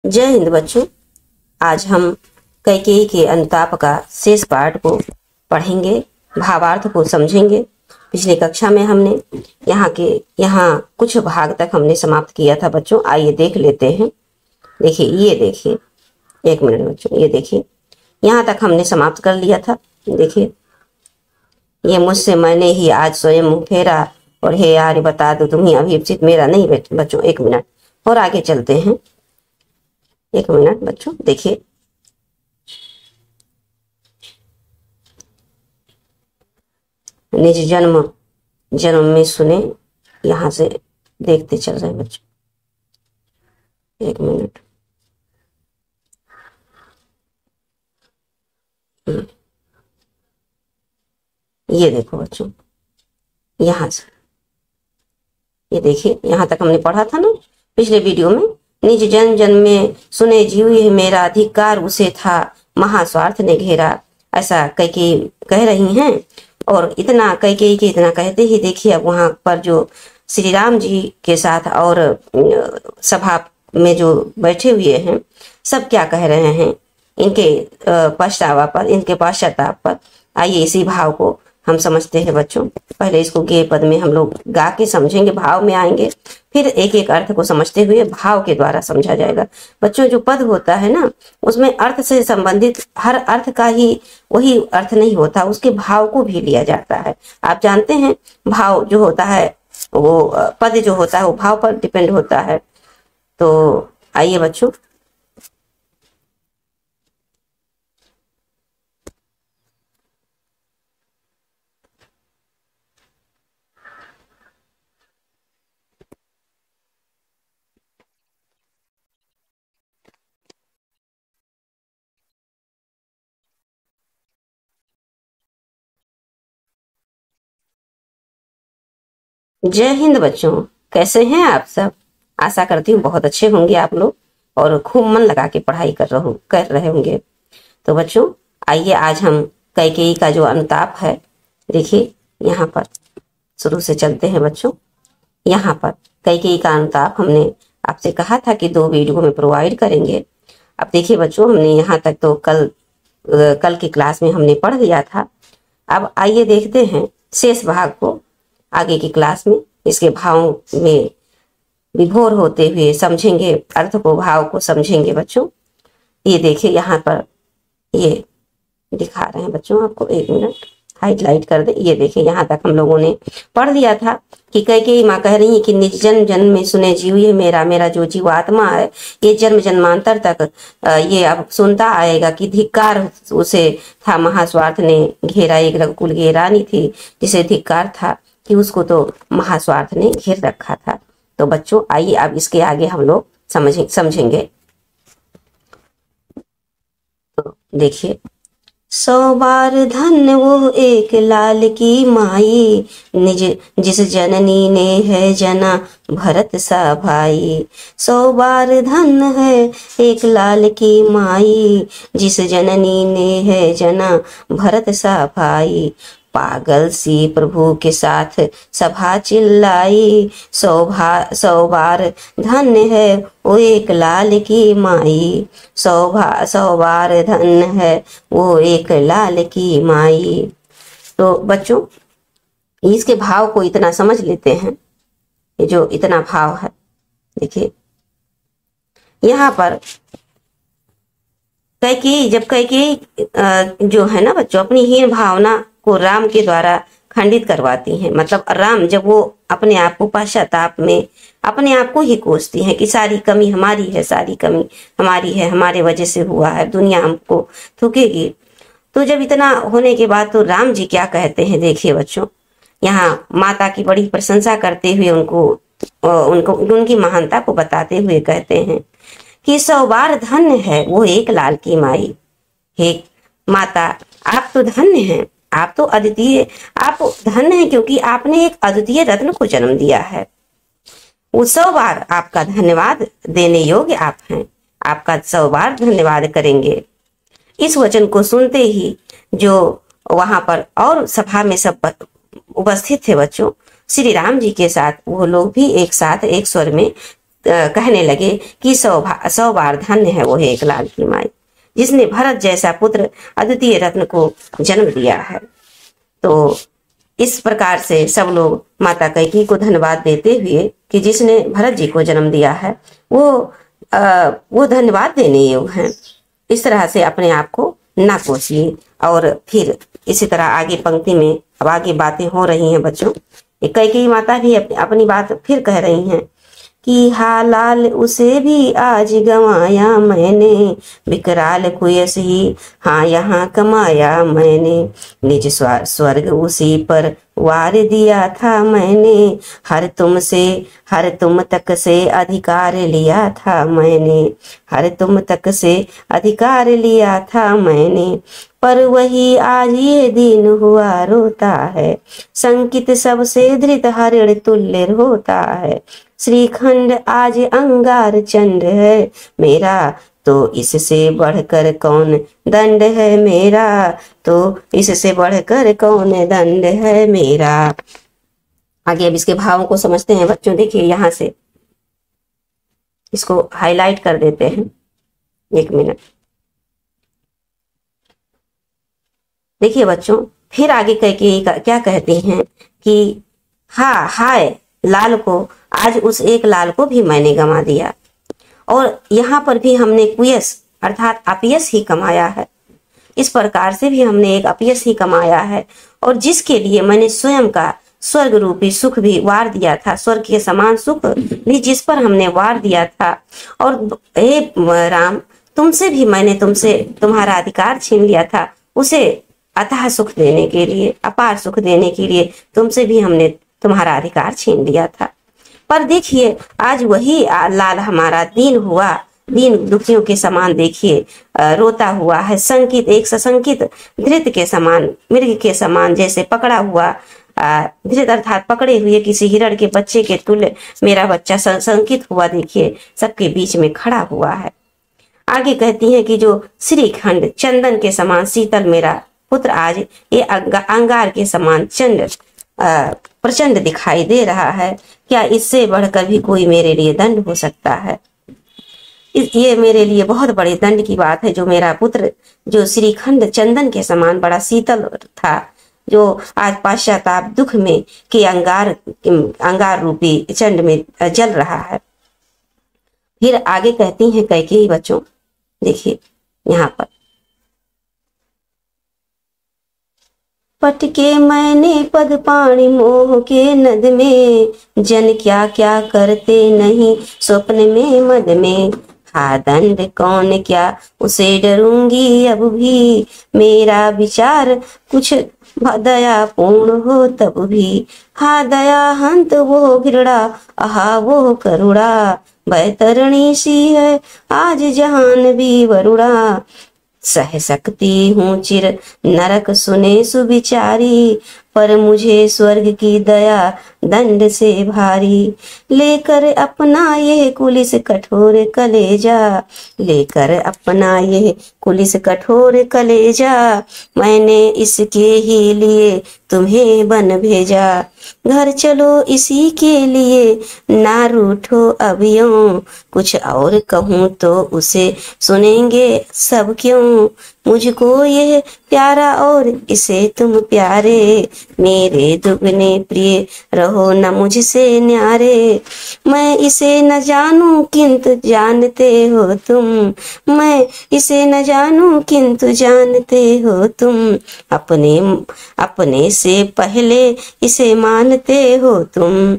जय हिंद बच्चों। आज हम कैकेयी के अनुताप का शेष पाठ को पढ़ेंगे, भावार्थ को समझेंगे। पिछली कक्षा में हमने यहाँ कुछ भाग तक हमने समाप्त किया था बच्चों। आइए देख लेते हैं। देखिए, ये देखिए, एक मिनट बच्चों, ये देखिए, यहाँ तक हमने समाप्त कर लिया था। देखिए, ये मुझसे मैंने ही आज स्वयं मुँह फेरा, और हे यार बता दो तुम्हें अभिप्सित मेरा नहीं बच्चों। एक मिनट और आगे चलते हैं। एक मिनट बच्चों, देखिए, निज जन्म जन्म में सुने, यहां से देखते चल रहे हैं बच्चों। एक मिनट, ये देखो बच्चों, यहां से ये देखिए, यहां तक हमने पढ़ा था ना पिछले वीडियो में। निज जन जन्म में सुने जीव यह मेरा अधिकार उसे था, महास्वार्थ ने घेरा। ऐसा कैकेयी कह रही हैं। और इतना कैकेयी के इतना कहते ही देखिए, अब वहां पर जो श्री राम जी के साथ और सभा में जो बैठे हुए हैं, सब क्या कह रहे हैं इनके पश्चाताप पर। आइए इसी भाव को हम समझते हैं बच्चों। पहले इसको गेय पद में हम लोग गा के समझेंगे, भाव में आएंगे, फिर एक एक अर्थ को समझते हुए भाव के द्वारा समझा जाएगा बच्चों। जो पद होता है ना, उसमें अर्थ से संबंधित हर अर्थ का ही वही अर्थ नहीं होता, उसके भाव को भी लिया जाता है। आप जानते हैं, भाव जो होता है वो पद जो होता है वो भाव पर डिपेंड होता है। तो आइए बच्चों, जय हिंद बच्चों। कैसे हैं आप सब? आशा करती हूँ बहुत अच्छे होंगे आप लोग और खूब मन लगा के पढ़ाई कर रहे होंगे। तो बच्चों आइए, आज हम कैकेयी का जो अनुताप है, देखिए यहाँ पर शुरू से चलते हैं बच्चों। यहाँ पर कैकेयी का अनुताप हमने आपसे कहा था कि 2 वीडियो में प्रोवाइड करेंगे। अब देखिए बच्चों, हमने यहाँ तक तो कल की क्लास में हमने पढ़ लिया था। अब आइए देखते हैं शेष भाग को आगे की क्लास में। इसके भाव में विभोर होते हुए समझेंगे, अर्थ को, भाव को समझेंगे बच्चों। ये देखिए, यहाँ पर ये दिखा रहे हैं बच्चों आपको। एक मिनट हाईलाइट कर दे। ये देखिए, यहाँ तक हम लोगों ने पढ़ लिया था कि कैकेयी माँ कह रही है कि निज जन्म में सुने जीव ये मेरा जो जीवात्मा है, ये जन्म जन्मांतर तक ये अब सुनता आएगा कि धिक्कार उसे था, महास्वार्थ ने घेरा। एक रघुकुल की रानी थी जिसे धिक्कार था कि उसको तो महास्वार्थ ने घेर रखा था। तो बच्चों आइए अब इसके आगे हम लोग समझेंगे। तो देखिए, 100 बार धन्य वो एक लाल की माई, जिस जननी ने है जना भरत सा भाई। 100 बार धन्य है एक लाल की माई, जिस जननी ने है जना भरत सा भाई। पागल सी प्रभु के साथ सभा चिल्लाई, 100 बार धन्य है वो एक लाल की माई। 100 बार धन्य है वो एक लाल की माई। तो बच्चों इसके भाव को इतना समझ लेते हैं। ये जो इतना भाव है, देखिए यहाँ पर कैकेयी जो है ना बच्चों, अपनी हीन भावना को राम के द्वारा खंडित करवाती हैं। मतलब राम जब वो अपने आप को पश्चाताप में अपने आप को ही कोसती हैं कि सारी कमी हमारी है, सारी कमी हमारी है, हमारे वजह से हुआ है, दुनिया हमको थूकेगी। तो जब इतना होने के बाद तो राम जी क्या कहते हैं, देखिए बच्चों, यहाँ माता की बड़ी प्रशंसा करते हुए उनकी महानता को बताते हुए कहते हैं कि 100 बार धन्य है वो एक लाल की माई। हे माता, आप तो धन्य हैं, आप तो अद्वितीय, आप धन्य हैं क्योंकि आपने एक अद्वितीय रत्न को जन्म दिया है। वो 100 बार आपका धन्यवाद देने योग्य आप हैं, आपका 100 बार धन्यवाद करेंगे। इस वचन को सुनते ही जो वहां पर और सभा में सब उपस्थित थे बच्चों, श्री राम जी के साथ वो लोग भी एक साथ एक स्वर में कहने लगे कि 100 बार धन्य है वो एक लाल की माई, जिसने भरत जैसा पुत्र अद्वितीय रत्न को जन्म दिया है। तो इस प्रकार से सब लोग माता कैकेयी को धन्यवाद देते हुए कि जिसने भरत जी को जन्म दिया है वो धन्यवाद देने योग्य हैं। इस तरह से अपने आप को ना कोसिए। और फिर इसी तरह आगे पंक्ति में अब आगे बातें हो रही हैं बच्चों। कैकेयी माता भी अपनी बात फिर कह रही हैं कि हा लाल उसे भी आज गंवाया मैंने, विकराल कुयस ही हाँ यहाँ कमाया मैंने, निज स्वर्ग उसी पर वार दिया था मैंने, हर तुम तक से अधिकार लिया था मैंने, हर तुम तक से अधिकार लिया था मैंने, पर वही आज ये दिन हुआ रोता है, संकित सबसे धृत हरिण तुल्य होता है, श्रीखंड आज अंगार चंड है मेरा, तो इससे बढ़कर कौन दंड है मेरा, तो इससे बढ़कर कौन दंड है मेरा। आगे अब इसके भावों को समझते हैं बच्चों। देखिए यहाँ से इसको हाईलाइट कर देते हैं, 1 मिनट। देखिए बच्चों, फिर आगे कैकेयी क्या कहती हैं कि हाँ हाय लाल को, आज उस एक लाल को भी मैंने गंवा दिया, और यहाँ पर भी हमने कुयस अर्थात अपयश ही कमाया है। इस प्रकार से भी हमने एक अपयश ही कमाया है, और जिसके लिए मैंने स्वयं का स्वर्ग रूपी सुख भी वार दिया था, स्वर्ग के समान सुख भी जिस पर हमने वार दिया था। और हे राम, तुमसे भी मैंने तुम्हारा अधिकार छीन लिया था, उसे अतः सुख देने के लिए, अपार सुख देने के लिए तुमसे भी हमने तुम्हारा अधिकार छीन लिया था। पर देखिए आज वही लाल हमारा दीन दुखियों के समान देखिए रोता हुआ है, संकित एक सशंकित धृत के समान, मृग के समान जैसे पकड़ा हुआ, धृत अर्थात पकड़े हुए किसी हिरण के बच्चे के तुल्य मेरा बच्चा संकित हुआ देखिए सबके बीच में खड़ा हुआ है। आगे कहती है कि जो श्रीखंड चंदन के समान शीतल मेरा पुत्र आज ये अंगार के समान प्रचंड दिखाई दे रहा है, क्या इससे बढ़कर भी कोई मेरे लिए दंड हो सकता है। ये मेरे लिए बहुत बड़े दंड की बात है, जो मेरा पुत्र जो श्रीखंड चंदन के समान बड़ा शीतल था, जो आज पश्चाताप दुख में के अंगार रूपी चंड में जल रहा है। फिर आगे कहती हैं कैकेयी बच्चों, देखिए यहाँ पर, पटके मैंने पद पाणी मोह के नद में, जन क्या क्या करते नहीं स्वप्न में मद में, हा दंड कौन क्या उसे डरूंगी अब भी, मेरा विचार कुछ दया पूर्ण हो तब भी, हा दया हंत वो घृणा आहा वो करुणा, बैतरणी सी है आज जहान भी वरुणा, सह सकती हूँ चिर नरक सुने सुविचारी, पर मुझे स्वर्ग की दया दंड से भारी, लेकर अपना यह कुलिस कठोर कलेजा, लेकर अपना यह कुलिस कठोर कलेजा, मैंने इसके ही लिए तुम्हें बन भेजा, घर चलो इसी के लिए ना रूठो अब यूं, कुछ और कहूँ तो उसे सुनेंगे सब क्यों, मुझको यह प्यारा और इसे तुम प्यारे, मेरे दुगने प्रिय रहो न मुझसे न्यारे, मैं इसे न जानूं किंतु जानते हो तुम, मैं इसे न जानूं किंतु जानते हो तुम, अपने से पहले इसे मानते हो तुम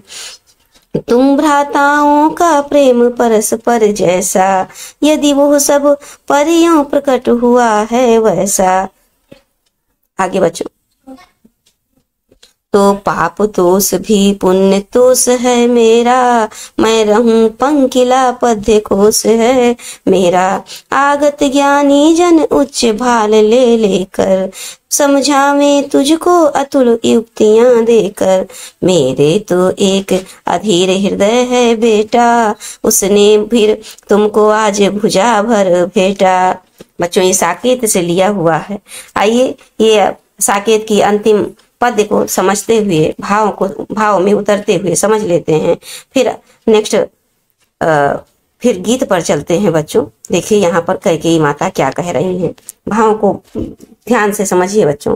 भ्राताओं का प्रेम परस्पर जैसा, यदि वो सब परियों प्रकट हुआ है वैसा। आगे बच्चों, तो पाप दोष भी पुण्य दोष है मेरा, मैं रहूं पंकिला पद्य कोश है मेरा, आगत ज्ञानी जन उच्च भाल ले लेकर, समझावे तुझको अतुल युक्तियां देकर, मेरे तो एक अधीर हृदय है बेटा, उसने फिर तुमको आज भुजा भर भेटा। बच्चों ये साकेत से लिया हुआ है। आइए ये साकेत की अंतिम पद को समझते हुए भाव में उतरते हुए समझ लेते हैं। फिर नेक्स्ट फिर गीत पर चलते हैं बच्चों। देखिए यहाँ पर कैकेयी माता क्या कह रही हैं, भाव को ध्यान से समझिए बच्चों।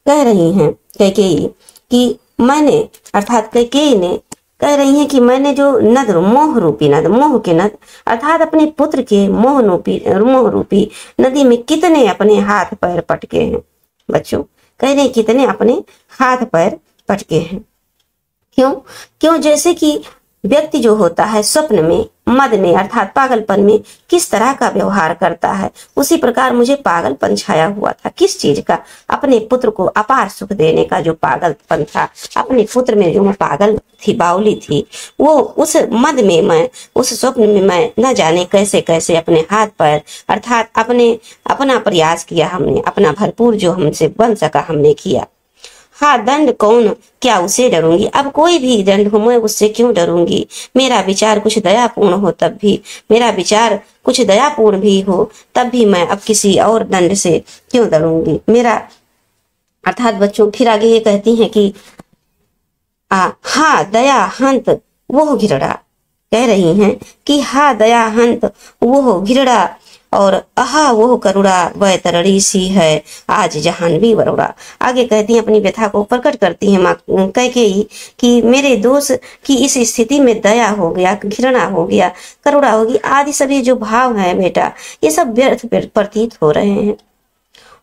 कह रही हैं कैकेयी कि मैंने, अर्थात कैकेयी ने कह रही हैं कि मैंने जो नद, मोह रूपी नद, मोह के नद अर्थात अपने पुत्र के मोह रूपी नदी में कितने अपने हाथ पैर पटके हैं। बच्चों कह रहे कितने अपने हाथ पैर पटके हैं। क्यों? जैसे कि व्यक्ति जो होता है स्वप्न में, मद में अर्थात पागलपन में किस तरह का व्यवहार करता है, उसी प्रकार मुझे पागलपन छाया हुआ था। किस चीज का? अपने पुत्र को अपार सुख देने का जो पागलपन था, अपने पुत्र में जो मैं पागल थी, बावली थी, वो उस मद में, मैं उस स्वप्न में मैं न जाने कैसे कैसे अपने हाथ पैर अर्थात अपना प्रयास किया हमने, अपना भरपूर जो हमसे बन सका हमने किया। हाँ, दंड कौन, क्या उसे डरूंगी? अब कोई भी दंड हो मैं उससे क्यों डरूंगी? मेरा विचार कुछ दयापूर्ण हो तब भी, मेरा विचार कुछ दयापूर्ण भी हो तब भी मैं अब किसी और दंड से क्यों डरूंगी? मेरा अर्थात बच्चों फिर आगे ये कहती हैं कि हाँ दया हंत वो घिरड़ा, कह रही हैं कि हाँ दया हंत वो घिरड़ा और अहा वो करुणा वह तरड़ी सी है आज जहानवी बरोड़ा। आगे कहती हैं, अपनी व्यथा को प्रकट करती हैं माँ कैकेयी कि मेरे दोष की इस स्थिति में दया हो गया, घृणा हो गया, करुणा होगी, आदि सभी जो भाव हैं बेटा, ये सब व्यर्थ प्रतीत हो रहे हैं।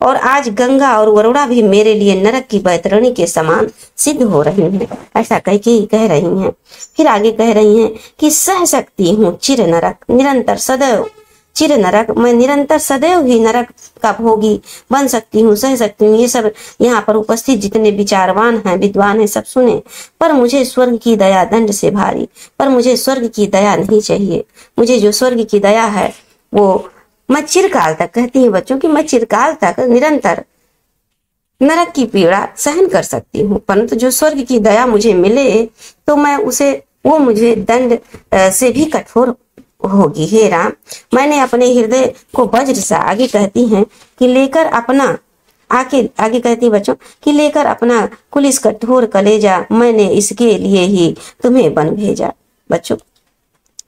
और आज गंगा और वरुणा भी मेरे लिए नरक की बैतरणी के समान सिद्ध हो रही हैं, ऐसा कैकेयी कह रही हैं। फिर आगे कह रही हैं कि सह सकती हूँ चिर नरक निरंतर सदैव, चिर नरक मैं निरंतर सदैव ही नरक का भोगी बन सकती हूँ, सह सकती हूँ। ये सब यहाँ पर उपस्थित जितने विचारवान हैं, विद्वान हैं, सब सुने, पर मुझे स्वर्ग की दया दंड से भारी, पर मुझे स्वर्ग की दया नहीं चाहिए। मुझे जो स्वर्ग की दया है वो मैं चिरकाल तक, कहती है बच्चों कि मैं चिरकाल तक निरंतर नरक की पीड़ा सहन कर सकती हूँ, परंतु जो स्वर्ग की दया मुझे मिले तो मैं उसे, वो मुझे दंड से भी कठोर होगी। हे राम, मैंने अपने हृदय को वज्र सा, आगे कहती हैं कि लेकर अपना, आगे कहती है बच्चों कि लेकर अपना कुलिस कठोर कलेजा, मैंने इसके लिए ही तुम्हें बन भेजा। बच्चों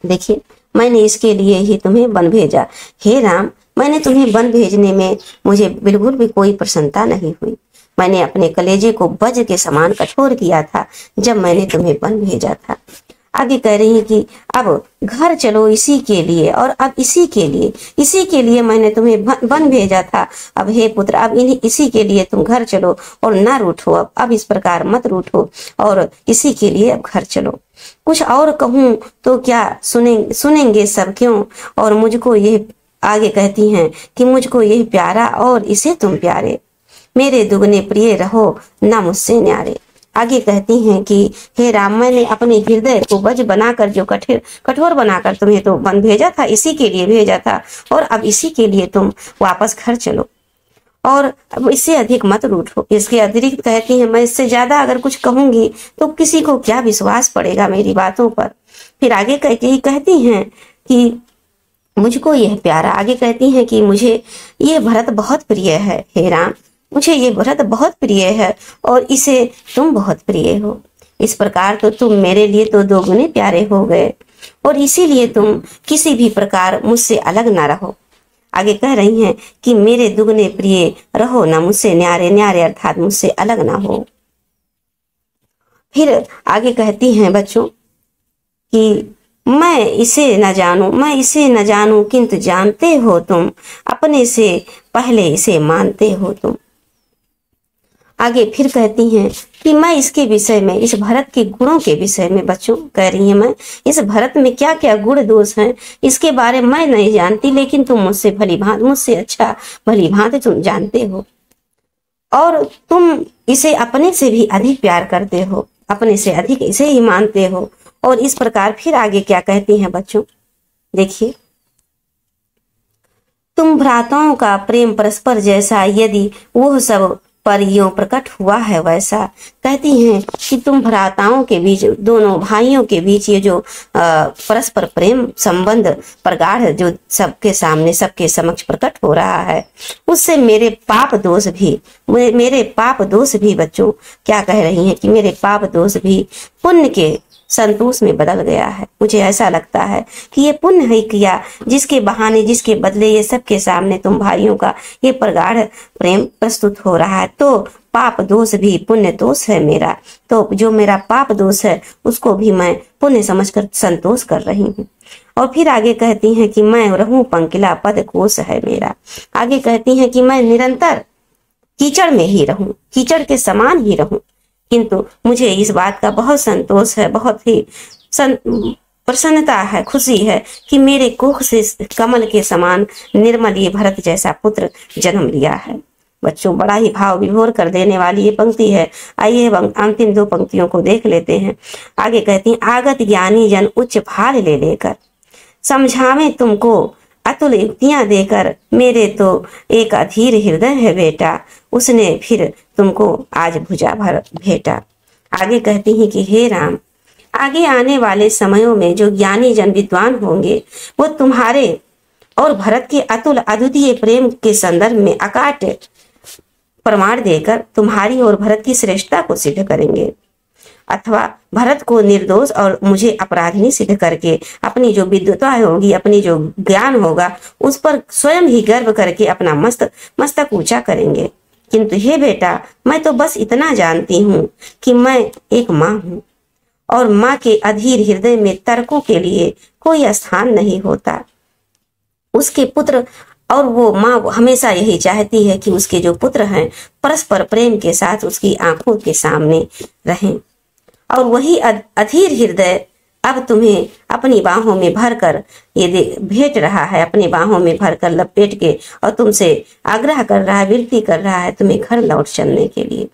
देखिए, मैंने इसके लिए ही तुम्हें बन भेजा। हे राम, मैंने तुम्हें बन भेजने में मुझे बिल्कुल भी कोई प्रसन्नता नहीं हुई। मैंने अपने कलेजे को वज्र के समान कठोर किया था जब मैंने तुम्हें बन भेजा था। आगे कह रही है कि अब घर चलो इसी के लिए, और अब इसी के लिए मैंने तुम्हें बन भेजा था। अब हे पुत्र, अब इसी के लिए तुम घर चलो और ना रूठो, अब इस प्रकार मत रूठो, और इसी के लिए अब घर चलो। कुछ और कहूं तो क्या सुनेंगे सब क्यों, और मुझको ये, आगे कहती हैं कि मुझको यह प्यारा और इसे तुम प्यारे, मेरे दुगने प्रिय रहो ना मुझसे न्यारे। आगे कहती हैं कि हे राम, मैंने अपने हृदय को वज्र बनाकर, जो कठोर बनाकर तुम्हें तो बन भेजा था, इसी के लिए भेजा था, और अब इसी के लिए तुम वापस घर चलो, और अब इससे अधिक मत रूठो। इसके अतिरिक्त कहती हैं, मैं इससे ज्यादा अगर कुछ कहूंगी तो किसी को क्या विश्वास पड़ेगा मेरी बातों पर। फिर आगे कहती हैं कि मुझको यह प्यारा, आगे कहती हैं कि मुझे ये भरत बहुत प्रिय है। हे राम, मुझे ये भरत बहुत प्रिय है और इसे तुम बहुत प्रिय हो। इस प्रकार तो तुम मेरे लिए तो दोगुने प्यारे हो गए, और इसीलिए तुम किसी भी प्रकार मुझसे अलग ना रहो। आगे कह रही हैं कि मेरे दुगने प्रिय रहो ना मुझसे न्यारे, न्यारे अर्थात मुझसे अलग ना हो। फिर आगे कहती हैं बच्चों कि मैं इसे न जानूं किंतु जानते हो तुम, अपने से पहले इसे मानते हो तुम। आगे फिर कहती हैं कि मैं इसके विषय में, इस भरत के गुणों के विषय में बच्चों कह रही हैं, मैं इस भरत में क्या क्या गुण दोष हैं इसके बारे में मैं नहीं जानती, लेकिन तुम मुझसे अच्छा भली भांति तुम जानते हो, और तुम इसे अपने से भी अधिक प्यार करते हो, अपने से अधिक इसे ही मानते हो। और इस प्रकार फिर आगे क्या कहती हैं बच्चों, देखिए, तुम भ्राताओं का प्रेम परस्पर जैसा, यदि वो सब पर यूं प्रकट हुआ है वैसा। कहती हैं कि तुम भ्राताओं के बीच, दोनों भाइयों के बीच ये जो परस्पर प्रेम संबंध प्रगाढ़ जो सबके सामने, सबके समक्ष प्रकट हो रहा है, उससे मेरे पाप दोष भी बच्चों क्या कह रही हैं कि मेरे पाप दोष भी पुण्य के संतोष में बदल गया है। मुझे ऐसा लगता है कि ये पुण्य ही किया जिसके बहाने, जिसके बदले ये सबके सामने तुम भाइयों का ये प्रगाढ़ प्रेम प्रस्तुत हो रहा है। तो पाप दोष भी पुण्य दोष है मेरा, तो जो मेरा पाप दोष है उसको भी मैं पुण्य समझकर संतोष कर रही हूँ। और फिर आगे कहती हैं कि मैं रहूं पंकिला पद कोश है मेरा। आगे कहती हैं कि मैं निरंतर कीचड़ में ही रहूं, कीचड़ के समान ही रहूं, किंतु मुझे इस बात का बहुत संतोष है, बहुत ही प्रसन्नता है, खुशी है कि मेरे कोख से कमल के समान निर्मल ये भरत जैसा पुत्र जन्म लिया है। बच्चों, बड़ा ही भाव विभोर कर देने वाली ये पंक्ति है। आइए अंतिम दो पंक्तियों को देख लेते हैं। आगे कहती हैं, आगत ज्ञानी जन उच्च भार ले लेकर समझावे तुमको अतुल युक्तियां देकर, मेरे तो एक अधीर हृदय है बेटा, उसने फिर तुमको आज भुजा भर भेटा। आगे कहती हैं कि हे राम, आगे आने वाले समयों में जो ज्ञानी जन विद्वान होंगे वो तुम्हारे और भरत के अतुल अद्वितीय प्रेम के संदर्भ में अकाट प्रमाण देकर तुम्हारी और भरत की श्रेष्ठता को सिद्ध करेंगे, अथवा भरत को निर्दोष और मुझे अपराधिनी सिद्ध करके अपनी जो विद्वता होगी, अपनी जो ज्ञान होगा, उस पर स्वयं ही गर्व करके अपना मस्तक ऊंचा करेंगे। किंतु हे बेटा, मैं तो बस इतना जानती हूँ कि मैं एक माँ हूँ और माँ के अधीर हृदय में तर्कों के लिए कोई स्थान नहीं होता। उसके पुत्र और वो माँ हमेशा यही चाहती है कि उसके जो पुत्र हैं परस्पर प्रेम के साथ उसकी आंखों के सामने रहें। और वही अधीर हृदय अब तुम्हें अपनी बाहों में भरकर ये भेंट रहा है, अपनी बाहों में भरकर लपेट के, और तुमसे आग्रह कर रहा है, विनती कर रहा है तुम्हें घर लौट चलने के लिए।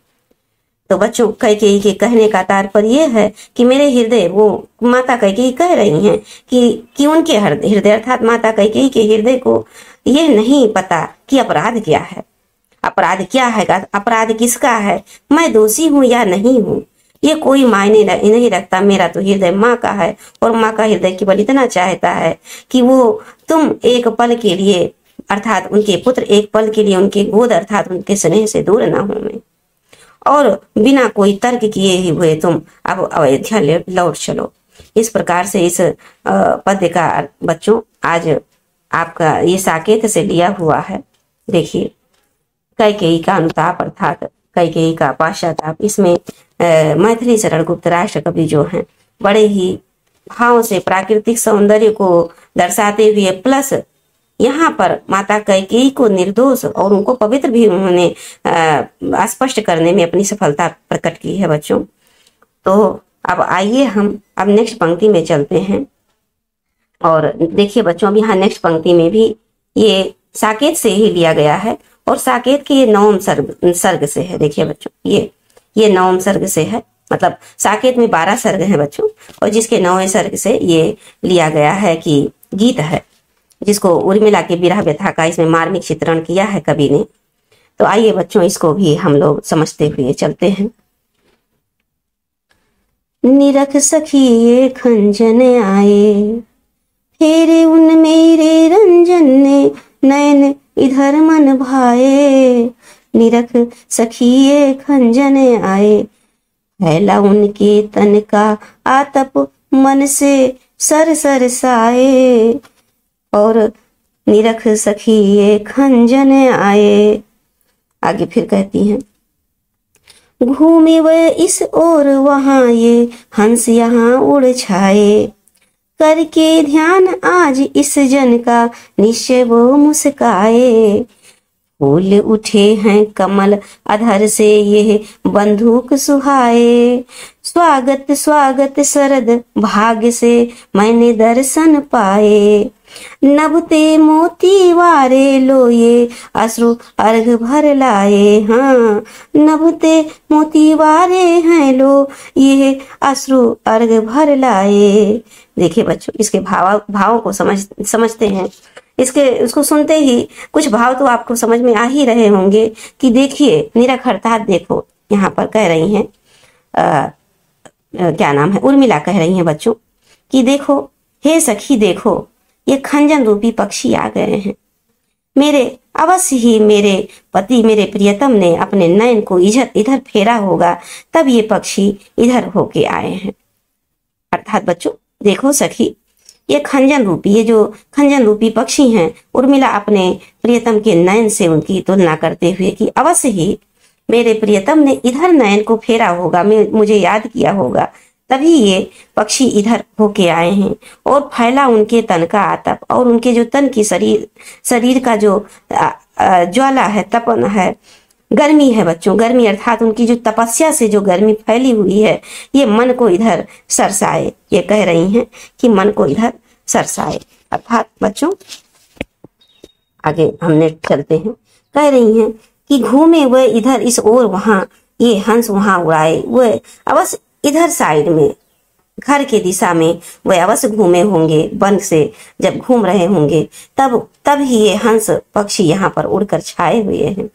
तो बच्चों, कैकेयी के कहने का तात्पर्य यह है कि मेरे हृदय, वो माता कैकेयी कह रही हैं कि उनके हृदय अर्थात माता कैकेयी के हृदय को ये नहीं पता कि अपराध क्या है, अपराध क्या है, अपराध किसका है, मैं दोषी हूं या नहीं हूं, ये कोई मायने नहीं रखता। मेरा तो हृदय माँ का है और माँ का हृदय केवल इतना चाहता है कि वो तुम एक पल के लिए, अर्थात उनके पुत्र एक पल के लिए उनके गोद अर्थात उनके स्नेह से दूर ना हो मैं, और बिना कोई तर्क किए ही हुए तुम अब अयोध्या लौट चलो। इस प्रकार से इस पद्य का बच्चों आज आपका ये साकेत से लिया हुआ है। देखिए, कैकेयी का अनुताप अर्थात कैकेयी का पाश्चाताप। इसमें मैथिली शरण गुप्त राष्ट्र कवि जो हैं बड़े ही भाव से प्राकृतिक सौंदर्य को दर्शाते हुए, प्लस यहाँ पर माता कैकेयी को निर्दोष और उनको पवित्र भी उन्होंने स्पष्ट करने में अपनी सफलता प्रकट की है बच्चों। तो अब आइए हम अब नेक्स्ट पंक्ति में चलते हैं। और देखिए बच्चों, अब यहाँ नेक्स्ट पंक्ति में भी ये साकेत से ही लिया गया है और साकेत के ये नवम सर्ग से है। देखिए बच्चों, ये नवम सर्ग से है, मतलब साकेत में 12 सर्ग हैं बच्चों, और जिसके 9वें सर्ग से ये लिया गया है कि गीत है, जिसको उर्मिला के विरह व्यथा का इसमें मार्मिक चित्रण किया है कवि ने। तो आइए बच्चों, इसको भी हम लोग समझते हुए चलते हैं। निरख सखी खंजन आए, फेरे उन मेरे रंजन ने, नयन इधर मन भाए। निरख सखी खंजन आए, फैला उनके तन का आतप, मन से सर सर साए। और निरख सखी खंजन आए, आगे फिर कहती हैं, घूमे वह इस ओर वहां ये हंस यहाँ उड़ छाए। करके ध्यान आज इस जन का निश्चय वो मुस्काए। फूल उठे हैं कमल अधर से ये बंदूक सुहाए। स्वागत स्वागत शरद भाग्य से मैंने दर्शन पाए। नभते मोती वारे लो ये अश्रु अर्घ भर लाए। हाँ, नभते मोती वारे हैं लो ये अश्रु अर्घ भर लाए। देखिए बच्चों, इसके भावों को समझते हैं। उसको सुनते ही कुछ भाव तो आपको समझ में आ ही रहे होंगे कि देखिए, निरख अर्थात देखो, यहाँ पर कह रही हैं क्या नाम है, उर्मिला कह रही हैं बच्चों कि देखो हे सखी, देखो ये खंजन रूपी पक्षी आ गए हैं। मेरे अवश्य ही मेरे पति, मेरे प्रियतम ने अपने नयन को इधर फेरा होगा, तब ये पक्षी इधर होके आए हैं। अर्थात बच्चों देखो सखी, ये खंजन रूपी, ये जो खंजन रूपी पक्षी हैं, उर्मिला अपने प्रियतम के नयन से उनकी तुलना करते हुए कि अवश्य ही मेरे प्रियतम ने इधर नयन को फेरा होगा, मुझे याद किया होगा, तभी ये पक्षी इधर होके आए हैं। और फैला उनके तन का आतप, और उनके जो तन की शरीर का जो ज्वाला है, तपन है, गर्मी है बच्चों, गर्मी अर्थात उनकी जो तपस्या से जो गर्मी फैली हुई है, ये मन को इधर सरसाए। ये कह रही हैं कि मन को इधर सरसाए। अर्थात बच्चों आगे हमने चलते हैं, कह रही हैं कि घूमे वह इधर इस ओर वहां, ये हंस वहां उड़ाए, वह अवश्य इधर साइड में घर के दिशा में वह अवश्य घूमे होंगे, वन से जब घूम रहे होंगे तब ही ये हंस पक्षी यहाँ पर उड़कर छाए हुए हैं।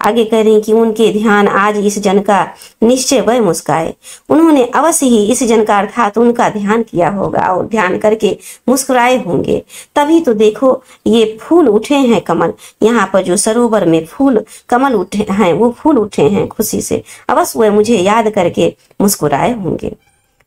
आगे कह रही कि उनके ध्यान आज इस जन का निश्चय वह मुस्काए, उन्होंने अवश्य ही इस जन का अर्थात उनका ध्यान किया होगा और ध्यान करके मुस्कुराए होंगे, तभी तो देखो ये फूल उठे हैं कमल, यहाँ पर जो सरोवर में फूल कमल उठे हैं वो फूल उठे हैं खुशी से, अवश्य वह मुझे याद करके मुस्कुराए होंगे,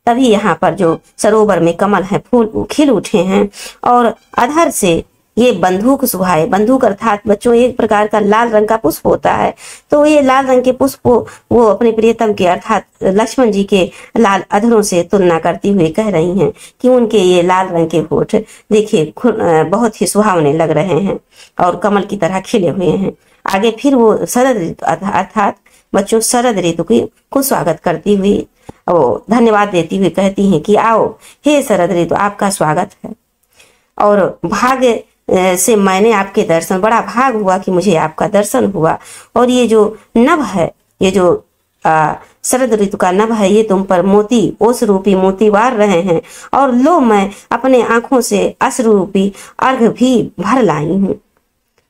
तभी यहाँ पर जो सरोवर में कमल है फूल खिल उठे हैं। और अधर से ये बंदूक सुहाए, बंदूक अर्थात बच्चों एक प्रकार का लाल रंग का पुष्प होता है, तो ये लाल रंग के पुष्प वो अपने प्रियतम के अर्थात लक्ष्मण जी के लाल अधरों से तुलना करती हुए कह रही हैं कि उनके ये लाल रंग के होठ देखिए बहुत ही सुहावने लग रहे हैं और कमल की तरह खिले हुए हैं। आगे फिर वो शरद ऋतु अर्थात बच्चों शरद ऋतु को स्वागत करती हुई और धन्यवाद देती हुई कहती हैं कि आओ हे शरद ऋतु, आपका स्वागत है और भाग्य से मैंने आपके दर्शन, बड़ा भाग हुआ कि मुझे आपका दर्शन हुआ। और ये जो नभ है, ये जो शरद ऋतु का नभ है, ये तुम पर मोती ओस रूपी मोती वार रहे हैं, और लो मैं अपने आंखों से अश्रु रूपी अर्घ भी भर लाई हूँ।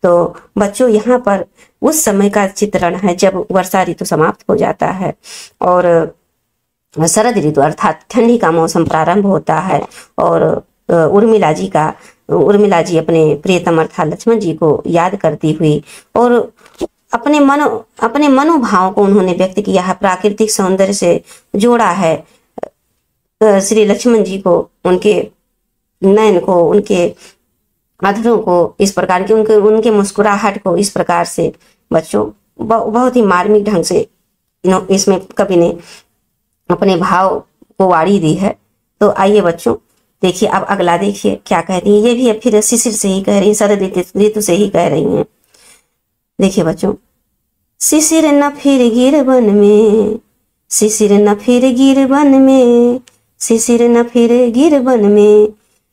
तो बच्चों यहाँ पर उस समय का चित्रण है जब वर्षा ऋतु समाप्त हो जाता है और शरद ऋतु अर्थात ठंडी का मौसम प्रारंभ होता है। और उर्मिला जी अपने प्रियतम अर्थात लक्ष्मण जी को याद करती हुई और अपने मनोभाव को उन्होंने व्यक्त किया है, प्राकृतिक सौंदर्य से जोड़ा है श्री लक्ष्मण जी को, उनके नयन को, उनके अधरों को इस प्रकार की, उनके मुस्कुराहट को इस प्रकार से बच्चों बहुत ही मार्मिक ढंग से इसमें कवि ने अपने भाव को वाड़ी दी है। तो आइए बच्चों देखिए अब अगला देखिए क्या कहती है, ये भी अब फिर शिशिर से ही कह रही, शरद ऋतु से ही कह रही हैं। देखिए बच्चों, शिशिर न फिर गिर वन में, शिशिर न फिर गिर वन में, शिशिर न फिर गिर वन में,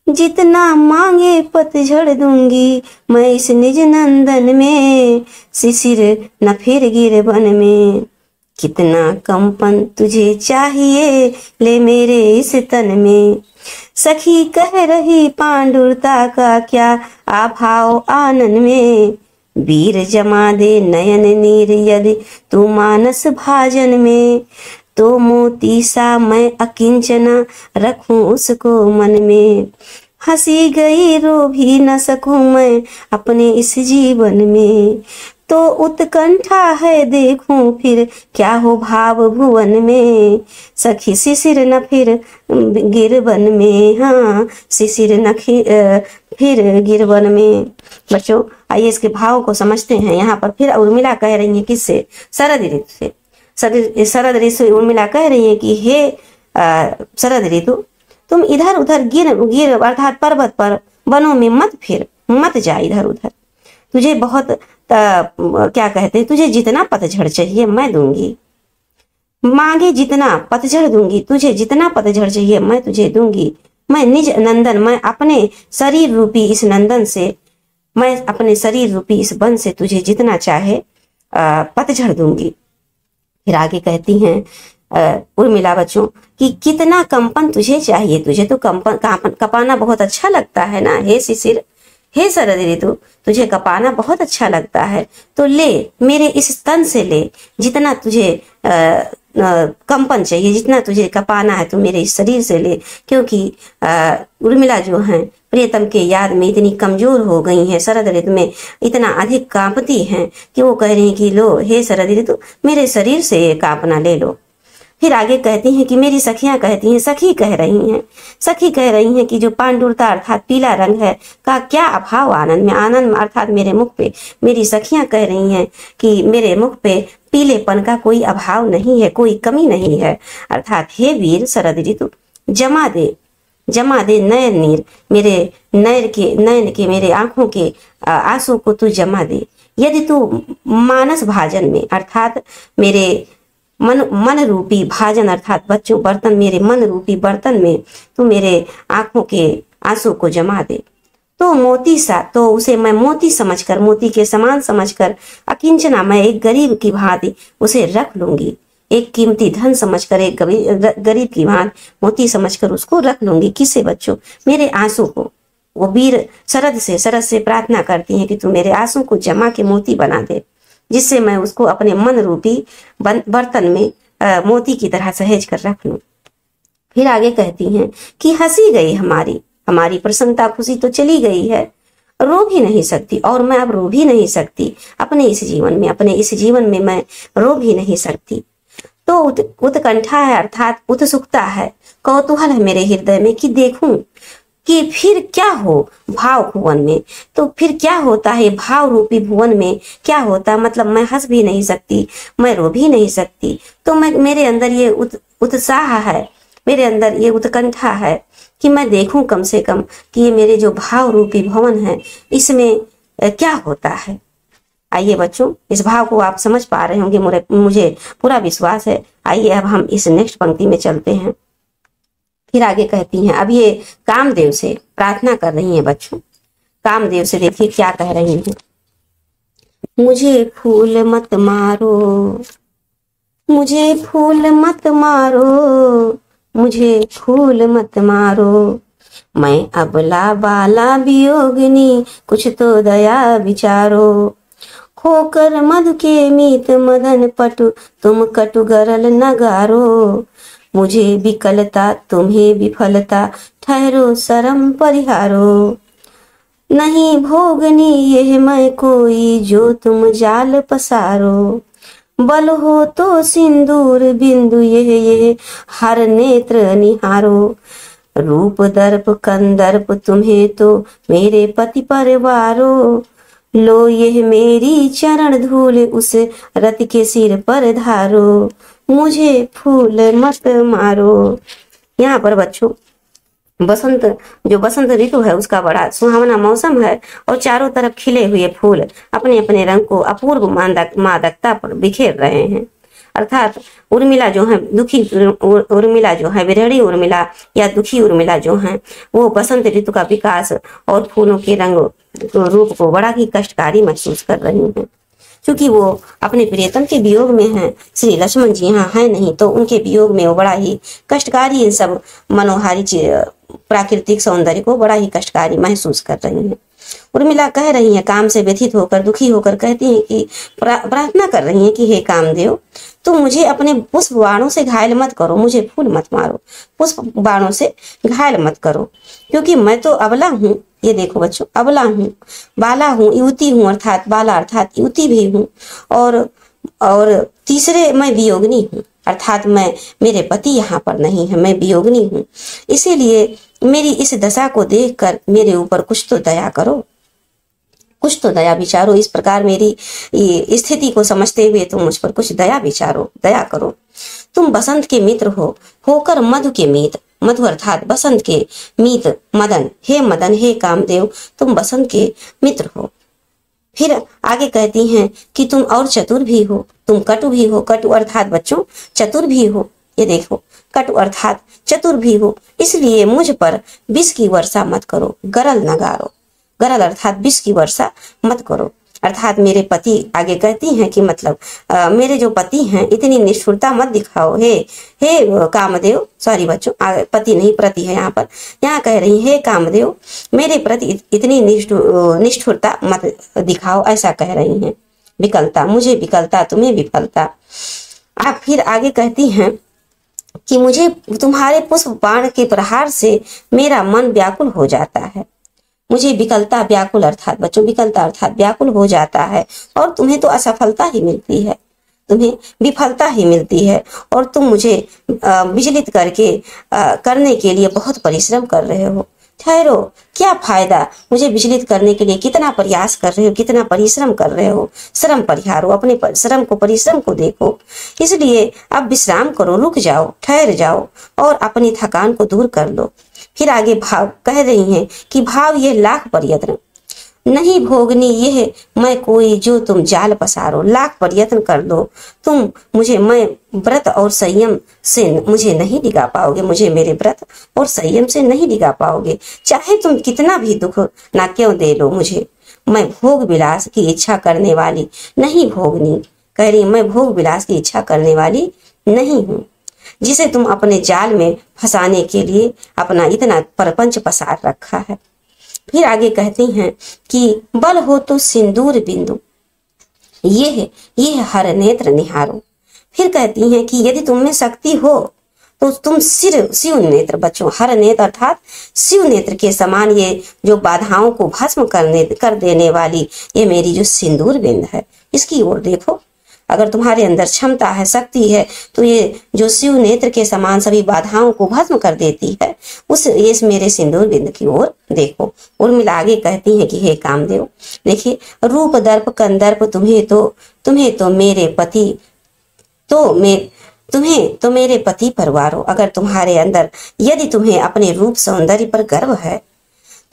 जितना मांगे पतझड़ दूंगी मैं इस निज नंदन में, शिशिर न फिर गिर वन में, कितना कंपन तुझे चाहिए ले मेरे इस तन में, सखी कह रही पांडुरता का क्या अभाव आनन में, वीर जमा दे नयन नीर यदि तू मानस भाजन में, तो मोती सा मैं अकिंचना रखूं उसको मन में, हंसी गई रो भी न सकूं मैं अपने इस जीवन में, तो उत्कंठा है देखूं फिर क्या हो भाव भुवन में, सखी शिशिर न फिर गिर वन में, हाँ शिशिर न फिर गिर वन में। बच्चों आइए इसके भाव को समझते हैं। यहाँ पर फिर उर्मिला कह रही है किससे, शरद ऋतु से। शरद ऋतु से उर्मिला कह रही है कि हे शरद ऋतु, तुम इधर उधर गिर अर्थात पर्वत पर वनों में मत फिर, मत जा इधर उधर, तुझे बहुत क्या कहते हैं, तुझे जितना पतझड़ चाहिए मैं दूंगी, मांगे जितना पतझड़ दूंगी, तुझे जितना पतझड़ चाहिए मैं तुझे दूंगी, मैं निज नंदन, मैं अपने शरीर रूपी इस नंदन से, मैं अपने शरीर रूपी इस वन से तुझे जितना चाहे पतझड़ दूंगी। फिर आगे कहती हैं उर्मिला बच्चों कि कितना कंपन तुझे चाहिए, तुझे तो कपाना बहुत अच्छा लगता है ना हे शिशिर, हे शरद ऋतु, तुझे कपाना बहुत अच्छा लगता है, तो ले मेरे इस तन से ले, जितना तुझे कंपन चाहिए, जितना तुझे कपाना है तो मेरे इस शरीर से ले, क्योंकि उर्मिला जो हैं प्रियतम के याद में इतनी कमजोर हो गई हैं, शरद ऋतु में इतना अधिक कांपती हैं कि वो कह रही हैं कि लो हे शरद ऋतु, मेरे शरीर से ये कांपना ले लो। फिर आगे कहती हैं कि मेरी सखियां कहती हैं, सखी कह रही हैं, सखी कह रही हैं कि जो पांडुरता अर्थात पीला रंग है का क्या अभाव आनंद में, आनंद अर्थात मेरे मुख पे, मेरी सखियां कह रही हैं कि मेरे मुख पे पीलेपन का कोई अभाव नहीं है, कोई कमी नहीं है। अर्थात हे वीर शरद ऋतु जमा दे नयन नीर, मेरे नयन के मेरे आंखों के आंसू को तू जमा दे। यदि तू मानस भाजन में अर्थात मेरे मन रूपी भाजन अर्थात बच्चों बर्तन, मेरे मन रूपी बर्तन में तू मेरे आंखों के आंसू को जमा दे, तो मोती सा, तो उसे मैं मोती समझकर, मोती के समान समझकर, अकिंचना मैं एक गरीब की भांति उसे रख लूंगी, एक कीमती धन समझकर, एक गरीब की भांति मोती समझकर उसको रख लूंगी। किसे बच्चों? मेरे आंसू को। वो वीर शरद से प्रार्थना करती हैं कि तू मेरे आंसू को जमा के मोती बना दे, जिससे मैं उसको अपने मन रूपी बर्तन में मोती की तरह सहेज कर रख लूं। फिर आगे कहती हैं कि हंसी गई हमारी प्रसन्नता, खुशी तो चली गई है, रो भी नहीं सकती, और मैं अब रो भी नहीं सकती अपने इस जीवन में मैं रो भी नहीं सकती। तो उत्कंठा है अर्थात उत्सुकता है, कौतूहल है मेरे हृदय में कि देखूं कि फिर क्या हो भाव भुवन में, तो फिर क्या होता है भाव रूपी भुवन में, क्या होता, मतलब मैं हंस भी नहीं सकती, मैं रो भी नहीं सकती। तो मेरे अंदर ये उत्साह है, मेरे अंदर ये उत्कंठा है कि मैं देखूं कम से कम कि ये मेरे जो भाव रूपी भवन है इसमें क्या होता है। आइए बच्चों, इस भाव को आप समझ पा रहे होंगे, मुझे पूरा विश्वास है। आइए अब हम इस नेक्स्ट पंक्ति में चलते हैं। फिर आगे कहती हैं, अब ये कामदेव से प्रार्थना कर रही हैं बच्चों, कामदेव से देखिए क्या कह रही हैं। मुझे फूल मत मारो, मुझे फूल मत मारो, मुझे फूल मत मारो, मैं अबला बाला वियोगिनी, कुछ तो दया विचारो। खोकर मधु के मीत मदन पटु, तुम कटु गरल नगारो, मुझे विकलता तुम्हें विफलता, ठहरो शरम परिहारो। नहीं भोगनी यह मैं कोई, जो तुम जाल पसारो, बल हो तो सिंदूर बिंदु यह हर नेत्र निहारो। रूप दर्प कंदर्प तुम्हें तो मेरे पति परवारो, लो यह मेरी चरण धूल उस रत के सिर पर धारो, मुझे फूल मत मारो। यहाँ पर बच्चों बसंत ऋतु है उसका बड़ा सुहावना मौसम है, और चारों तरफ खिले हुए फूल अपने अपने रंग को अपूर्व मादकता पर बिखेर रहे हैं। अर्थात उर्मिला जो है, दुखी उर्मिला जो है, विरहणी उर्मिला या दुखी उर्मिला जो है, वो बसंत ऋतु का विकास और फूलों के रंग रूप को बड़ा ही कष्टकारी महसूस कर रही हैं। क्योंकि वो अपने प्रियतम के वियोग में हैं, श्री लक्ष्मण जी यहाँ है नहीं, तो उनके वियोग में वो बड़ा ही कष्टकारी, इन सब मनोहारी प्राकृतिक सौंदर्य को बड़ा ही कष्टकारी महसूस कर रही हैं। उर्मिला कह रही हैं, काम से व्यथित होकर, दुखी होकर कहती हैं कि प्रार्थना कर रही हैं कि हे कामदेव, तुम मुझे अपने पुष्प बाणों से घायल मत करो, मुझे फूल मत मारो, पुष्प बाणों से घायल मत करो, क्योंकि मैं तो अबला हूँ। ये देखो बच्चों, अबला हूँ, बाला हूँ, युवती हूँ, अर्थात बाला अर्थात युवती भी हूँ, और तीसरे मैं वियोगिनी हूँ, अर्थात मैं, मेरे पति यहाँ पर नहीं है, मैं वियोगिनी हूँ। इसीलिए मेरी इस दशा को देखकर मेरे ऊपर कुछ तो दया करो, कुछ तो दया विचारो। इस प्रकार मेरी स्थिति को समझते हुए तुम मुझ पर कुछ दया विचारो, दया करो। तुम बसंत के मित्र हो, होकर मधु के मीत, मधु अर्थात बसंत के मीत मदन, हे कामदेव, तुम बसंत के मित्र हो। फिर आगे कहती हैं कि तुम और चतुर भी हो, तुम कटु भी हो, कटु अर्थात बच्चों चतुर भी हो। ये देखो, कटु अर्थात चतुर भी हो, इसलिए मुझ पर विष की वर्षा मत करो, गरल न गारो, गरल अर्थात विष की वर्षा मत करो। अर्थात मेरे पति, आगे कहती हैं कि मतलब मेरे जो पति हैं इतनी निष्ठुरता मत दिखाओ, हे कामदेव, सॉरी बच्चों, पति नहीं प्रति है यहाँ पर, यहाँ कह रही है, हे कामदेव, मेरे प्रति इतनी निष्ठुरता मत दिखाओ, ऐसा कह रही हैं। विकलता, मुझे विकलता, तुम्हें विफलता। आप फिर आगे कहती हैं कि मुझे तुम्हारे पुष्प बाण के प्रहार से मेरा मन व्याकुल हो जाता है, मुझे विकलता, व्याकुल अर्थात बच्चों विकलता अर्थात व्याकुल हो जाता है, और तुम्हें तो असफलता ही मिलती है। तुम्हें विफलता ही मिलती है और तुम मुझे विचलित करने के लिए बहुत परिश्रम कर रहे हो। ठहरो, क्या फायदा? मुझे विचलित करने के लिए कितना प्रयास कर रहे हो, कितना परिश्रम कर रहे हो। श्रम परिहारो, अपने परिश्रम को देखो। इसलिए अब विश्राम करो, रुक जाओ, ठहर जाओ और अपनी थकान को दूर कर लो। फिर आगे भाव कह रही हैं कि भाव ये लाख प्रयत्न नहीं भोगनी यह मैं कोई जो तुम जाल पसारो। लाख प्रयत्न कर दो तुम मुझे, मैं व्रत और संयम से मुझे नहीं डिगा पाओगे, मुझे मेरे व्रत और संयम से नहीं डिगा पाओगे। चाहे तुम कितना भी दुख ना क्यों दे लो मुझे, मैं भोग विलास की इच्छा करने वाली नहीं भोगनी। कह रही मैं भोग विलास की इच्छा करने वाली नहीं हूँ, जिसे तुम अपने जाल में फंसाने के लिए अपना इतना प्रपंच पसार रखा है। फिर आगे कहती हैं कि बल हो तो सिंदूर बिंदु ये हर नेत्र निहारो। फिर कहती हैं कि यदि तुम में शक्ति हो तो तुम शिव नेत्र, बच्चों हर नेत्र अर्थात शिव नेत्र के समान ये जो बाधाओं को भस्म कर देने वाली ये मेरी जो सिंदूर बिंद है, इसकी ओर देखो। अगर तुम्हारे अंदर क्षमता है, शक्ति है, तो ये जो शिव नेत्र के समान सभी बाधाओं को भस्म कर देती है, इस मेरे सिंदूर बिंद की ओर देखो। उर्मिला आगे कहती है कि हे कामदेव, देखिए रूप दर्प कंदर्प तुम्हें तो मेरे पति तुम्हें मेरे पति परवारो। अगर तुम्हारे अंदर यदि तुम्हें अपने रूप सौंदर्य पर गर्व है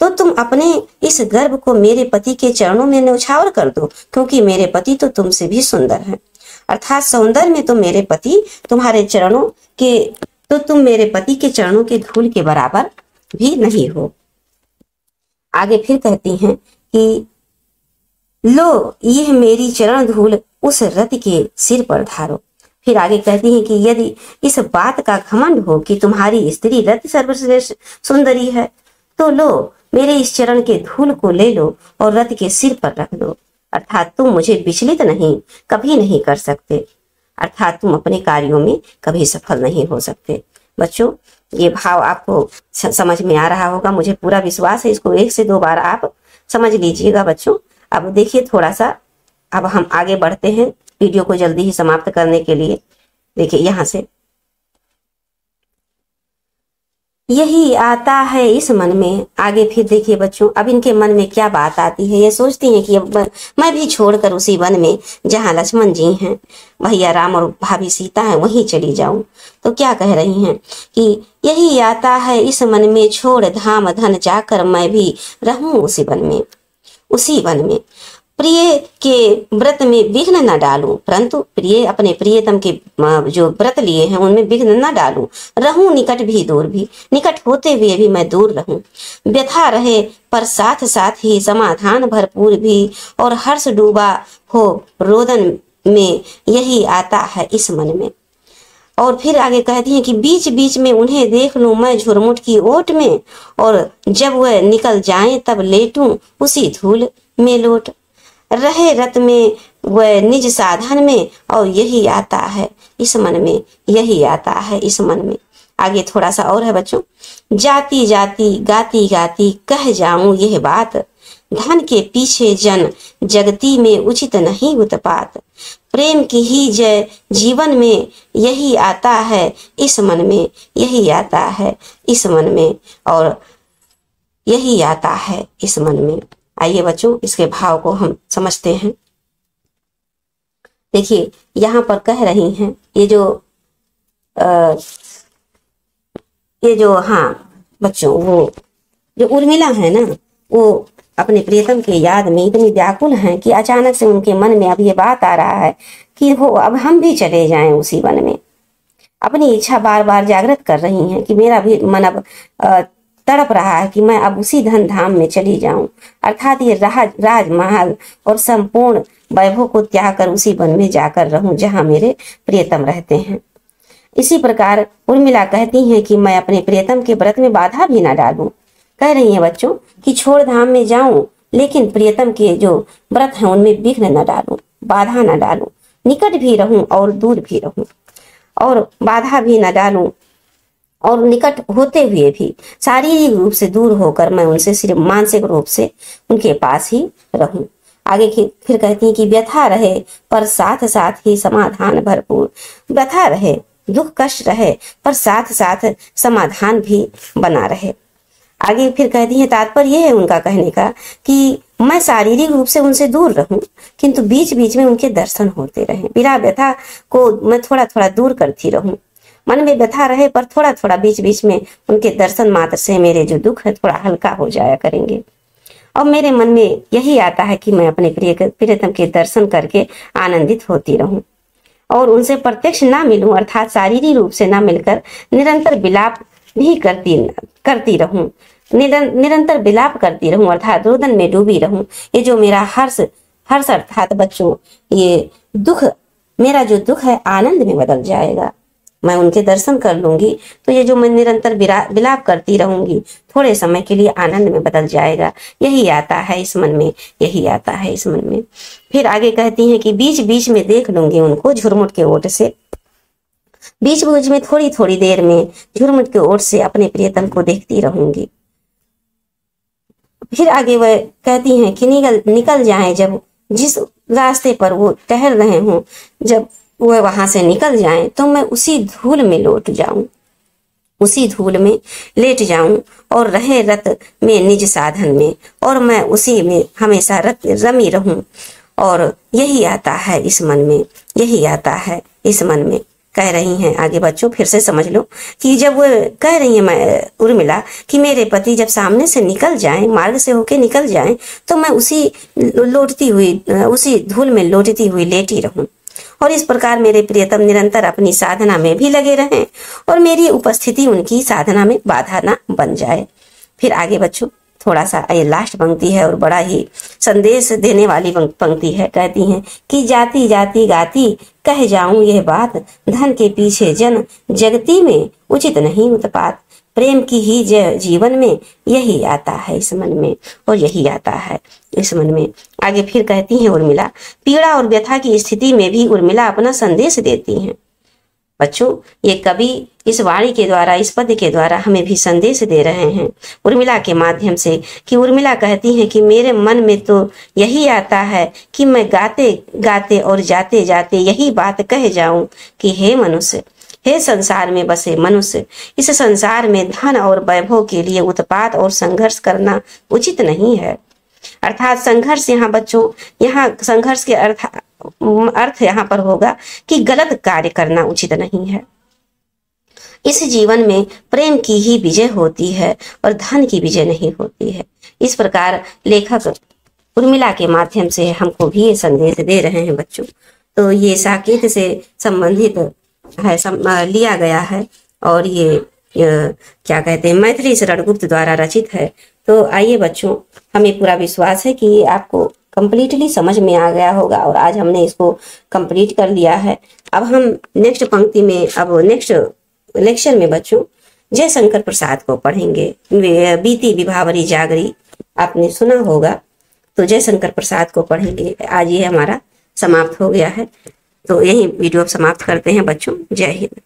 तो तुम अपने इस गर्व को मेरे पति के चरणों में न्यौछावर कर दो, क्योंकि मेरे पति तो तुमसे भी सुंदर हैं। अर्थात सौंदर्य में तो मेरे पति तुम मेरे पति के चरणों के धूल के बराबर भी नहीं हो। आगे फिर कहती हैं कि लो यह मेरी चरण धूल उस रति के सिर पर धारो। फिर आगे कहती हैं कि यदि इस बात का घमंड हो कि तुम्हारी स्त्री रति सर्वश्रेष्ठ सुंदरी है, तो लो मेरे इस चरण के धूल को ले लो और रथ के सिर पर रख दो। अर्थात तुम मुझे विचलित कभी नहीं कर सकते, अर्थात तुम अपने कार्यों में कभी सफल नहीं हो सकते। बच्चों ये भाव आपको समझ में आ रहा होगा, मुझे पूरा विश्वास है। इसको 1 से 2 बार आप समझ लीजिएगा बच्चों। अब देखिए थोड़ा सा, अब हम आगे बढ़ते हैं वीडियो को जल्दी ही समाप्त करने के लिए। देखिए यहाँ से, यही आता है इस मन में। आगे फिर देखिए बच्चों, अब इनके मन में क्या बात आती है। ये सोचती हैं कि अब मैं भी छोड़कर उसी वन में जहाँ लक्ष्मण जी हैं, भैया राम और भाभी सीता हैं, वहीं चली जाऊं। तो क्या कह रही हैं कि यही आता है इस मन में, छोड़ धाम धन जाकर मैं भी रहूं उसी वन में। प्रिय के व्रत में विघ्न न डालूं, परंतु प्रिय अपने प्रियतम के जो व्रत लिए हैं उनमें विघ्न न डालूं। रहूं निकट भी दूर भी, निकट होते हुए भी मैं दूर रहूं। व्यथा रहे पर साथ साथ ही समाधान भरपूर भी, और हर्ष डूबा हो रोदन में, यही आता है इस मन में। और फिर आगे कहती हैं कि बीच बीच में उन्हें देख लूं मैं झुरमुट की ओट में, और जब वह निकल जाएं तब लेटूं उसी धूल में लोट। रहे रत में वह निज साधन में, और यही आता है इस मन में, यही आता है इस मन में। आगे थोड़ा सा और है बच्चों, जाती जाती गाती गाती कह जाऊं यह बात, धन के पीछे जन जगती में उचित नहीं उत्पात। प्रेम की ही जय जीवन में, यही आता है इस मन में, यही आता है इस मन में, और यही आता है इस मन में। आइए बच्चों इसके भाव को हम समझते हैं। देखिए यहाँ पर कह रही हैं, ये जो हाँ बच्चों, वो जो उर्मिला है ना, वो अपने प्रियतम के याद में इतनी व्याकुल हैं कि अचानक से उनके मन में अब ये बात आ रहा है कि हो अब हम भी चले जाएं उसी वन में। अपनी इच्छा बार बार जागृत कर रही हैं कि मेरा भी मन अब तड़प रहा है कि मैं अब उसी धन धाम में चली जाऊं, अर्थात ये राजमहल और संपूर्ण वैभव को त्याग कर उसी वन में जाकर रहूं जहां मेरे प्रियतम रहते हैं। इसी प्रकार उर्मिला कहती हैं कि मैं अपने प्रियतम के व्रत में बाधा भी ना डालूं। कह रही हैं बच्चों कि छोड़ धाम में जाऊं, लेकिन प्रियतम के जो व्रत हैं उनमें विघ्न न डालूं, बाधा न डालूं, निकट भी रहूं और दूर भी रहूं, और बाधा भी न डालूं और निकट होते हुए भी शारीरिक रूप से दूर होकर मैं उनसे सिर्फ मानसिक रूप से उनके पास ही रहूं। आगे फिर कहती हैं कि व्यथा रहे पर साथ साथ ही समाधान भरपूर। व्यथा रहे, दुख कष्ट रहे, पर साथ साथ समाधान भी बना रहे। आगे फिर कहती हैं तात्पर्य यह है उनका कहने का कि मैं शारीरिक रूप से उनसे दूर रहूं, किंतु बीच बीच में उनके दर्शन होते रहें। बिना व्यथा को मैं थोड़ा थोड़ा दूर करती रहूं, मन में व्यथा रहे पर थोड़ा थोड़ा बीच बीच में उनके दर्शन मात्र से मेरे जो दुख है थोड़ा हल्का हो जाया करेंगे। और मेरे मन में यही आता है कि मैं अपने प्रियतम के दर्शन करके आनंदित होती रहूं और उनसे प्रत्यक्ष ना मिलूं, अर्थात शारीरिक रूप से ना मिलकर निरंतर विलाप भी करती रहूं, निरंतर विलाप करती रहूं, अर्थात रोदन में डूबी रहूं। ये जो मेरा हर्ष अर्थात बच्चों ये दुख, मेरा जो दुख है आनंद में बदल जाएगा। मैं उनके दर्शन कर लूंगी तो ये जो मैं निरंतर विलाप करती रहूंगी थोड़े समय के लिए आनंद में बदल जाएगा। यही आता है इस मन में, यही आता है इस मन में। फिर आगे कहती हैं कि बीच बीच में देख लूंगी उनको झुरमुट के ओट से, बीच बीच में थोड़ी थोड़ी देर में झुरमुट के ओट से अपने प्रियतम को देखती रहूंगी। फिर आगे वह कहती हैं कि निकल जाएं जब जिस रास्ते पर वो टहल रहे हों, जब वह वहां से निकल जाएं तो मैं उसी धूल में लौट जाऊं, उसी धूल में लेट जाऊं और रहे रत में निज साधन में, और मैं उसी में हमेशा रमी रहूं। और यही आता है इस मन में, यही आता है इस मन में। कह रही हैं आगे बच्चों फिर से समझ लो कि जब वो कह रही है मैं उर्मिला कि मेरे पति जब सामने से निकल जाएं, मार्ग से होके निकल जाएं, तो मैं उसी लौटती हुई, उसी धूल में लौटती हुई लेटी रहूं और इस प्रकार मेरे प्रियतम निरंतर अपनी साधना में भी लगे रहें और मेरी उपस्थिति उनकी साधना में बाधा ना बन जाए। फिर आगे बच्चों थोड़ा सा ये लास्ट पंक्ति है और बड़ा ही संदेश देने वाली पंक्ति है। कहती हैं कि जाती जाती गाती कह जाऊं यह बात, धन के पीछे जन जगती में उचित नहीं उत्पात, प्रेम की ही जीवन में यही आता है इस मन में, और यही आता है इस मन में। आगे फिर कहती हैं उर्मिला, पीड़ा और व्यथा की स्थिति में भी उर्मिला अपना संदेश देती हैं। बच्चों ये कवि इस वाणी के द्वारा, इस पद के द्वारा हमें भी संदेश दे रहे हैं उर्मिला के माध्यम से कि उर्मिला कहती हैं कि मेरे मन में तो यही आता है कि मैं गाते गाते और जाते जाते यही बात कह जाऊं कि हे मनुष्य, हे संसार में बसे मनुष्य, इस संसार में धन और वैभव के लिए उत्पात और संघर्ष करना उचित नहीं है। अर्थात संघर्ष यहाँ बच्चों, यहाँ संघर्ष के अर्थ यहाँ पर होगा कि गलत कार्य करना उचित नहीं है। इस जीवन में प्रेम की ही विजय होती है और धन की विजय नहीं होती है। इस प्रकार लेखक उर्मिला के माध्यम से हमको भी ये संदेश दे रहे हैं बच्चों। तो ये साकेत से संबंधित है, लिया गया है और ये क्या कहते हैं मैथिली शरण गुप्त द्वारा रचित है। तो आइए बच्चों, हमें पूरा विश्वास है कि आपको कंप्लीटली समझ में आ गया होगा और आज हमने इसको कंप्लीट कर लिया है। अब हम नेक्स्ट पंक्ति में, अब नेक्स्ट लेक्चर में बच्चों जयशंकर प्रसाद को पढ़ेंगे। बीती विभावरी जागरी आपने सुना होगा, तो जयशंकर प्रसाद को पढ़ेंगे। आज ये हमारा समाप्त हो गया है, तो यही वीडियो समाप्त करते हैं बच्चों। जय हिंद।